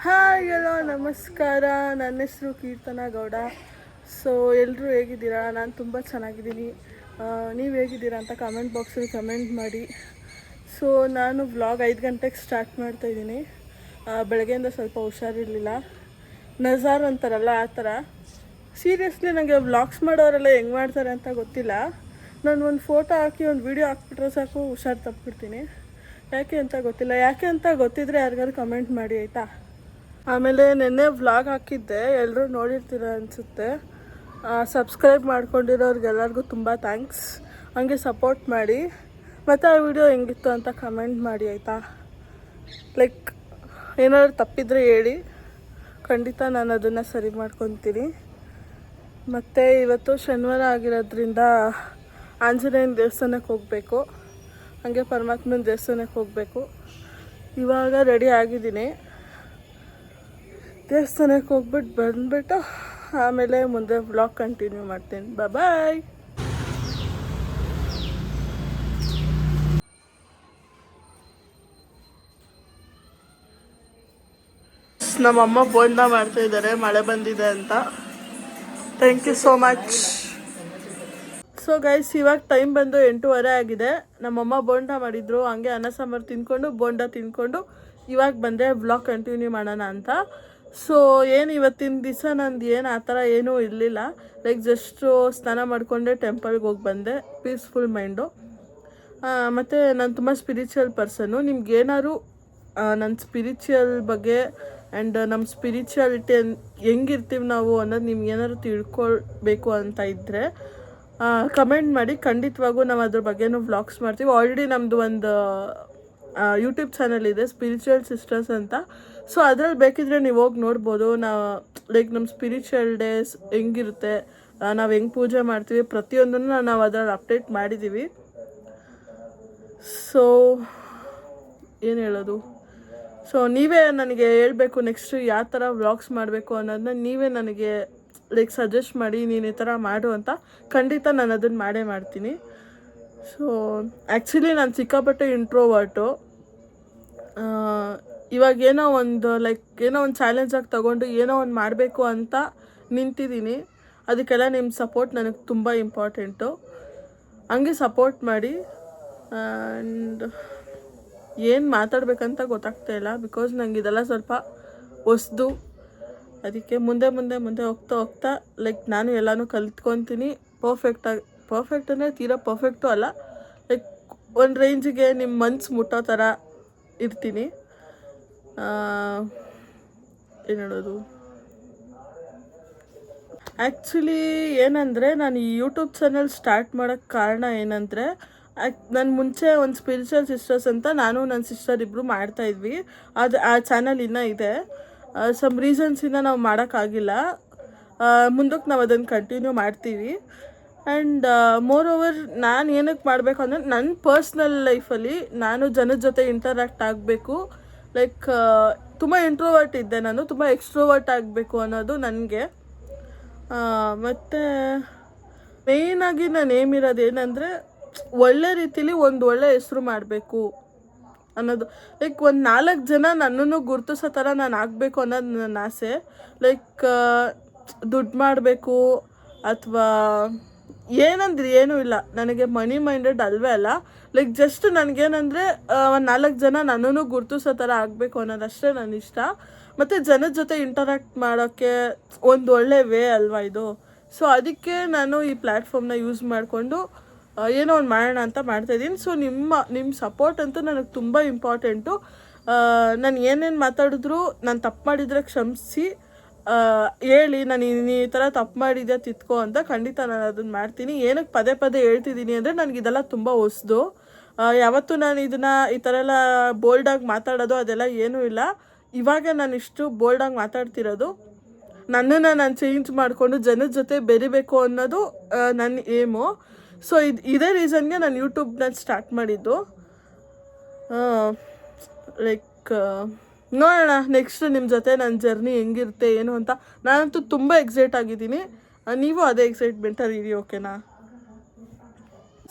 Hi ಎಲ್ಲೋ ನಮಸ್ಕಾರ. ನನ್ನ ಹೆಸರು ಕೀರ್ತನ ಗೌಡ. ಸೊ ಎಲ್ಲರೂ ಹೇಗಿದ್ದೀರಾ? ನಾನು ತುಂಬ ಚೆನ್ನಾಗಿದ್ದೀನಿ. ನೀವು ಹೇಗಿದ್ದೀರಾ ಅಂತ ಕಮೆಂಟ್ ಬಾಕ್ಸಲ್ಲಿ ಕಮೆಂಟ್ ಮಾಡಿ. ಸೊ ನಾನು ವ್ಲಾಗ್ 5 ಗಂಟೆಗೆ ಸ್ಟಾರ್ಟ್ ಮಾಡ್ತಾಯಿದ್ದೀನಿ. ಬೆಳಗ್ಗೆಯಿಂದ ಸ್ವಲ್ಪ ಹುಷಾರಿರಲಿಲ್ಲ, ನಜಾರ್ ಅಂತಾರಲ್ಲ ಆ ಥರ. ಸೀರಿಯಸ್ಲಿ ನನಗೆ ವ್ಲಾಗ್ಸ್ ಮಾಡೋರೆಲ್ಲ ಹೆಂಗೆ ಮಾಡ್ತಾರೆ ಅಂತ ಗೊತ್ತಿಲ್ಲ. ನಾನು ಒಂದು ಫೋಟೋ ಹಾಕಿ ಒಂದು ವೀಡಿಯೋ ಹಾಕ್ಬಿಟ್ರೆ ಸಾಕು ಹುಷಾರು ತಪ್ಪಿಬಿಡ್ತೀನಿ. ಯಾಕೆ ಅಂತ ಗೊತ್ತಿಲ್ಲ. ಯಾಕೆ ಅಂತ ಗೊತ್ತಿದ್ರೆ ಯಾರಿಗಾದ್ರು ಕಮೆಂಟ್ ಮಾಡಿ ಆಯಿತಾ. ಆಮೇಲೆ ನೆನ್ನೆ ವ್ಲಾಗ್ ಹಾಕಿದ್ದೆ, ಎಲ್ಲರೂ ನೋಡಿರ್ತೀರ ಅನಿಸುತ್ತೆ. ಸಬ್ಸ್ಕ್ರೈಬ್ ಮಾಡ್ಕೊಂಡಿರೋರಿಗೆಲ್ಲರಿಗೂ ತುಂಬ ಥ್ಯಾಂಕ್ಸ್. ಹಂಗೆ ಸಪೋರ್ಟ್ ಮಾಡಿ. ಮತ್ತು ಆ ವಿಡಿಯೋ ಹೆಂಗಿತ್ತು ಅಂತ ಕಮೆಂಟ್ ಮಾಡಿ ಆಯಿತಾ. ಲೈಕ್ ಏನಾದ್ರು ತಪ್ಪಿದರೆ ಹೇಳಿ, ಖಂಡಿತ ನಾನು ಅದನ್ನು ಸರಿ ಮಾಡ್ಕೊತೀನಿ. ಮತ್ತು ಇವತ್ತು ಶನಿವಾರ ಆಗಿರೋದ್ರಿಂದ ಆಂಜನೇಯನ ದೇವಸ್ಥಾನಕ್ಕೆ ಹೋಗಬೇಕು, ಹಾಗೆ ಪರಮಾತ್ಮನ ದೇವಸ್ಥಾನಕ್ಕೆ ಹೋಗಬೇಕು. ಇವಾಗ ರೆಡಿ ಆಗಿದ್ದೀನಿ. ದೇವಸ್ಥಾನಕ್ಕೆ ಹೋಗ್ಬಿಟ್ಟು ಬಂದುಬಿಟ್ಟು ಆಮೇಲೆ ಮುಂದೆ ವ್ಲಾಗ್ ಕಂಟಿನ್ಯೂ ಮಾಡ್ತೀನಿ. ಬಾಯ್. ನಮ್ಮಮ್ಮ ಬೋಂಡ ಮಾಡ್ತಾಯಿದ್ದಾರೆ, ಮಳೆ ಬಂದಿದೆ ಅಂತ. Thank you so much. So guys, ಇವಾಗ ಟೈಮ್ ಬಂದು 8:30 ಆಗಿದೆ. ನಮ್ಮಮ್ಮ ಬೋಂಡ ಮಾಡಿದ್ರು, ಹಂಗೆ ಅನ್ನ ಸಾಂಬಾರು ತಿಂದ್ಕೊಂಡು ಬೋಂಡ ತಿಂದ್ಕೊಂಡು ಇವಾಗ ಬಂದೆ ವ್ಲಾಗ್ ಕಂಟಿನ್ಯೂ ಮಾಡೋಣ ಅಂತ. ಸೊ ಏನು ಇವತ್ತಿನ ದಿವಸ ನಂದು ಏನು ಆ ಥರ ಏನೂ ಇರಲಿಲ್ಲ. ಲೈಕ್ ಜಸ್ಟು ಸ್ನಾನ ಮಾಡಿಕೊಂಡೆ ಟೆಂಪಲ್ಗೆ ಹೋಗಿ ಬಂದೆ. Peaceful mind. ಮತ್ತು ನಾನು ತುಂಬ ಸ್ಪಿರಿಚುವಲ್ ಪರ್ಸನ್ನು. ನಿಮ್ಗೇನಾದ್ರು ನನ್ನ ಸ್ಪಿರಿಚುವಲ್ ಬಗ್ಗೆ ಆ್ಯಂಡ್ ನಮ್ಮ ಸ್ಪಿರಿಚುಯಾಲಿಟಿ ಹೆಂಗಿರ್ತೀವಿ ನಾವು ಅನ್ನೋದು ನಿಮ್ಗೇನಾದ್ರು ತಿಳ್ಕೊಳ್ಬೇಕು ಅಂತ ಇದ್ದರೆ ಕಮೆಂಟ್ ಮಾಡಿ. ಖಂಡಿತವಾಗೂ ನಾವು ಅದ್ರ ಬಗ್ಗೆನೂ ವ್ಲಾಗ್ಸ್ ಮಾಡ್ತೀವಿ. ಆಲ್ರೆಡಿ ನಮ್ಮದು ಒಂದು ಯೂಟ್ಯೂಬ್ ಚಾನಲ್ ಇದೆ, ಸ್ಪಿರಿಚುವಲ್ ಸಿಸ್ಟರ್ಸ್ ಅಂತ. ಸೊ ಅದ್ರಲ್ಲಿ ಬೇಕಿದ್ರೆ ನೀವು ಹೋಗಿ ನೋಡ್ಬೋದು. ಲೈಕ್ ನಮ್ಮ ಸ್ಪಿರಿಚುವಲ್ ಡೇಸ್ ಹೆಂಗಿರುತ್ತೆ, ನಾವು ಹೆಂಗೆ ಪೂಜೆ ಮಾಡ್ತೀವಿ, ಪ್ರತಿಯೊಂದನ್ನು ನಾವು ಅದರಲ್ಲಿ ಅಪ್ಡೇಟ್ ಮಾಡಿದ್ದೀವಿ. ಸೊ ಏನು ಹೇಳೋದು, ಸೊ ನೀವೇ ನನಗೆ ಹೇಳಬೇಕು ನೆಕ್ಸ್ಟು ಯಾವ ಥರ ವ್ಲಾಗ್ಸ್ ಮಾಡಬೇಕು ಅನ್ನೋದನ್ನ ನೀವೇ ನನಗೆ ಲೈಕ್ ಸಜೆಸ್ಟ್ ಮಾಡಿ. ನೀನು ಈ ಥರ ಮಾಡು ಅಂತ. ಖಂಡಿತ ನಾನು ಅದನ್ನು ಮಾಡೇ ಮಾಡ್ತೀನಿ. ಸೊ ಆ್ಯಕ್ಚುಲಿ ನಾನು ಸಿಕ್ಕಾಪಟ್ಟೆ ಇಂಟ್ರೋವರ್ಟು. ಇವಾಗ ಏನೋ ಒಂದು ಚಾಲೆಂಜಾಗಿ ತೊಗೊಂಡು ಏನೋ ಒಂದು ಮಾಡಬೇಕು ಅಂತ ನಿಂತಿದ್ದೀನಿ. ಅದಕ್ಕೆಲ್ಲ ನಿಮ್ಮ ಸಪೋರ್ಟ್ ನನಗೆ ತುಂಬ ಇಂಪಾರ್ಟೆಂಟು. ಹಂಗೆ ಸಪೋರ್ಟ್ ಮಾಡಿ. ಆ್ಯಂಡ್ ಏನು ಮಾತಾಡಬೇಕಂತ ಗೊತ್ತಾಗ್ತಾಯಿಲ್ಲ, ಬಿಕಾಸ್ ನಂಗೆ ಇದೆಲ್ಲ ಸ್ವಲ್ಪ ಹೊಸ್ದು. ಅದಕ್ಕೆ ಮುಂದೆ ಹೋಗ್ತಾ ಲೈಕ್ ನಾನು ಎಲ್ಲನೂ ಕಲಿತ್ಕೊತೀನಿ. ಪರ್ಫೆಕ್ಟ್ ಅಂದರೆ ತೀರಾ ಪರ್ಫೆಕ್ಟು ಅಲ್ಲ, ಲೈಕ್ ಒಂದು ರೇಂಜಿಗೆ ನಿಮ್ಮ ಮನ್ಸು ಮುಟ್ಟೋ ಥರ ಇರ್ತೀನಿ. ಏನು ಹೇಳೋದು, ಆ್ಯಕ್ಚುಲಿ ಏನಂದರೆ ನಾನು ಈ ಯೂಟ್ಯೂಬ್ ಚಾನಲ್ ಸ್ಟಾರ್ಟ್ ಮಾಡೋಕ್ಕೆ ಕಾರಣ ಏನಂದರೆ, ನಾನು ಮುಂಚೆ ಒಂದು ಸ್ಪಿರಿಚುವಲ್ ಸಿಸ್ಟರ್ಸ್ ಅಂತ ನಾನು ನನ್ನ ಸಿಸ್ಟರ್ ಇಬ್ಬರು ಮಾಡ್ತಾಯಿದ್ವಿ. ಆ ಚಾನಲ್ ಇನ್ನೂ ಇದೆ. ಸಮ್ ರೀಸನ್ಸಿಂದ ನಾವು ಮಾಡೋಕ್ಕಾಗಿಲ್ಲ. ಮುಂದಕ್ಕೆ ನಾವು ಅದನ್ನು ಕಂಟಿನ್ಯೂ ಮಾಡ್ತೀವಿ. ಆ್ಯಂಡ್ ಮೋರ್ ಓವರ್ ನಾನು ಏನಕ್ಕೆ ಮಾಡಬೇಕು ಅಂದರೆ, ನನ್ನ ಪರ್ಸ್ನಲ್ ಲೈಫಲ್ಲಿ ನಾನು ಜನದ ಜೊತೆ ಇಂಟರ್ಯಾಕ್ಟ್ ಆಗಬೇಕು. ಲೈಕ್ ತುಂಬ ಇಂಟ್ರೋವರ್ಟ್ ಇದ್ದೆ ನಾನು, ತುಂಬ ಎಕ್ಸ್ಟ್ರೋವರ್ಟ್ ಆಗಬೇಕು ಅನ್ನೋದು ನನಗೆ. ಮತ್ತು ಮೇಯ್ನಾಗಿ ನಾನು ಏಮಿರೋದು ಏನಂದರೆ, ಒಳ್ಳೆ ರೀತಿಲಿ ಒಂದು ಒಳ್ಳೆ ಹೆಸರು ಮಾಡಬೇಕು ಅನ್ನೋದು. ಲೈಕ್ ಒಂದು 4 ಜನ ನನ್ನನ್ನು ಗುರುತಿಸೋ ಥರ ನಾನು ಆಗಬೇಕು ಅನ್ನೋದು ನನ್ನ ಆಸೆ. ಲೈಕ್ ದುಡ್ಡು ಮಾಡಬೇಕು ಅಥವಾ ಏನಂದ್ರೆ ಏನೂ ಇಲ್ಲ, ನನಗೆ ಮನಿ ಮೈಂಡೆಡ್ ಅಲ್ವೇ ಅಲ್ಲ. ಲೈಕ್ ಜಸ್ಟ್ ನನಗೇನಂದರೆ ಒಂದು 4 ಜನ ನನ್ನನ್ನು ಗುರುತಿಸೋ ಥರ ಆಗಬೇಕು ಅನ್ನೋದಷ್ಟೇ ನನ್ನ ಇಷ್ಟ. ಮತ್ತು ಜನದ ಜೊತೆ ಇಂಟರ್ಯಾಕ್ಟ್ ಮಾಡೋಕ್ಕೆ ಒಂದು ಒಳ್ಳೆ ವೇ ಅಲ್ವಾ ಇದು. ಸೊ ಅದಕ್ಕೆ ನಾನು ಈ ಪ್ಲ್ಯಾಟ್ಫಾರ್ಮ್ನ ಯೂಸ್ ಮಾಡಿಕೊಂಡು ಏನೋ ಒಂದು ಮಾಡೋಣ ಅಂತ ಮಾಡ್ತಾಯಿದ್ದೀನಿ. ಸೊ ನಿಮ್ಮ ಸಪೋರ್ಟ್ ಅಂತೂ ನನಗೆ ತುಂಬ ಇಂಪಾರ್ಟೆಂಟು. ನಾನು ಏನೇನು ಮಾತಾಡಿದ್ರು ನಾನು ತಪ್ಪು ಮಾಡಿದರೆ ಕ್ಷಮಿಸಿ ಹೇಳಿ, ನಾನು ಈ ಥರ ತಪ್ಪು ಮಾಡಿದ್ಯಾ ತಿತ್ಕೋ ಅಂತ. ಖಂಡಿತ ನಾನು ಅದನ್ನು ಮಾಡ್ತೀನಿ. ಏನಕ್ಕೆ ಪದೇ ಹೇಳ್ತಿದ್ದೀನಿ ಅಂದರೆ, ನನಗಿದೆಲ್ಲ ತುಂಬ ಹೊಸ್ದು. ಯಾವತ್ತೂ ನಾನು ಈ ಥರ ಎಲ್ಲ ಬೋಲ್ಡಾಗಿ ಮಾತಾಡೋದು ಅದೆಲ್ಲ ಏನೂ ಇಲ್ಲ. ಇವಾಗ ನಾನು ಇಷ್ಟು ಬೋಲ್ಡಾಗಿ ಮಾತಾಡ್ತಿರೋದು. ನನ್ನನ್ನು ನಾನು ಚೇಂಜ್ ಮಾಡಿಕೊಂಡು ಜನದ ಜೊತೆ ಬೆರಿಬೇಕು ಅನ್ನೋದು ನನ್ನ ಏಮು. ಸೊ ಇದೇ ರೀಸನ್ಗೆ ನಾನು ಯೂಟ್ಯೂಬ್ನಲ್ಲಿ ಸ್ಟಾರ್ಟ್ ಮಾಡಿದ್ದು. ಲೈಕ್ ನೋಡೋಣ ನೆಕ್ಸ್ಟ್ ನಿಮ್ಮ ಜೊತೆ ನನ್ನ ಜರ್ನಿ ಹೆಂಗಿರುತ್ತೆ ಏನು ಅಂತ. ನಾನಂತೂ ತುಂಬ ಎಕ್ಸೈಟ್ ಆಗಿದ್ದೀನಿ. ನೀವು ಅದೇ ಎಕ್ಸೈಟ್ಮೆಂಟಲ್ಲಿ ಇರಿ, ಓಕೆನಾ?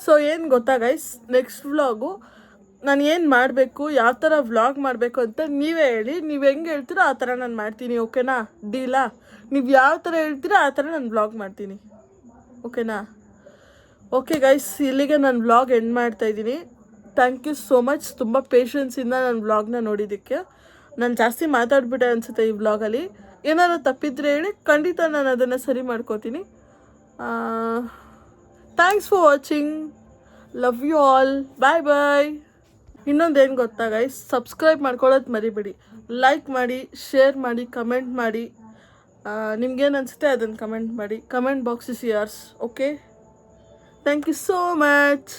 ಸೊ ಏನು ಗೊತ್ತಾ ಗೈಸ್, ನೆಕ್ಸ್ಟ್ ವ್ಲಾಗು ನಾನು ಏನು ಮಾಡಬೇಕು, ಯಾವ ಥರ ವ್ಲಾಗ್ ಮಾಡಬೇಕು ಅಂತ ನೀವೇ ಹೇಳಿ. ನೀವು ಹೆಂಗೆ ಹೇಳ್ತೀರೋ ಆ ಥರ ನಾನು ಮಾಡ್ತೀನಿ, ಓಕೆನಾ? ಡೀಲಾ? ನೀವು ಯಾವ ಥರ ಹೇಳ್ತೀರೋ ಆ ಥರ ನಾನು ವ್ಲಾಗ್ ಮಾಡ್ತೀನಿ, ಓಕೆನಾ? ಓಕೆ ಗೈಸ್, ಇಲ್ಲಿಗೆ ನಾನು ವ್ಲಾಗ್ ಎಂಡ್ ಮಾಡ್ತಾಯಿದ್ದೀನಿ. ಥ್ಯಾಂಕ್ ಯು ಸೋ ಮಚ್ ತುಂಬ ಪೇಷನ್ಸಿಂದ ನನ್ನ ವ್ಲಾಗ್ನ ನೋಡಿದ್ದಕ್ಕೆ. ನಾನು ಜಾಸ್ತಿ ಮಾತಾಡ್ಬಿಟ್ಟೆ ಅನಿಸುತ್ತೆ ಈ ವ್ಲಾಗಲ್ಲಿ. ಏನಾದ್ರು ತಪ್ಪಿದ್ರೆ ಹೇಳಿ, ಖಂಡಿತ ನಾನು ಅದನ್ನು ಸರಿ ಮಾಡ್ಕೋತೀನಿ. Thanks for watching. Love you all. Bye bye. ಇನ್ನೊಂದೇನು ಗೊತ್ತಾ ಗೈಸ್, ಸಬ್ಸ್ಕ್ರೈಬ್ ಮಾಡ್ಕೊಳ್ಳೋದು ಮರಿಬೇಡಿ. ಲೈಕ್ ಮಾಡಿ, ಶೇರ್ ಮಾಡಿ, ಕಮೆಂಟ್ ಮಾಡಿ. ನಿಮ್ಗೇನು ಅನಿಸುತ್ತೆ ಅದನ್ನು ಕಮೆಂಟ್ ಮಾಡಿ. Comment box is yours, okay? Thank you so much.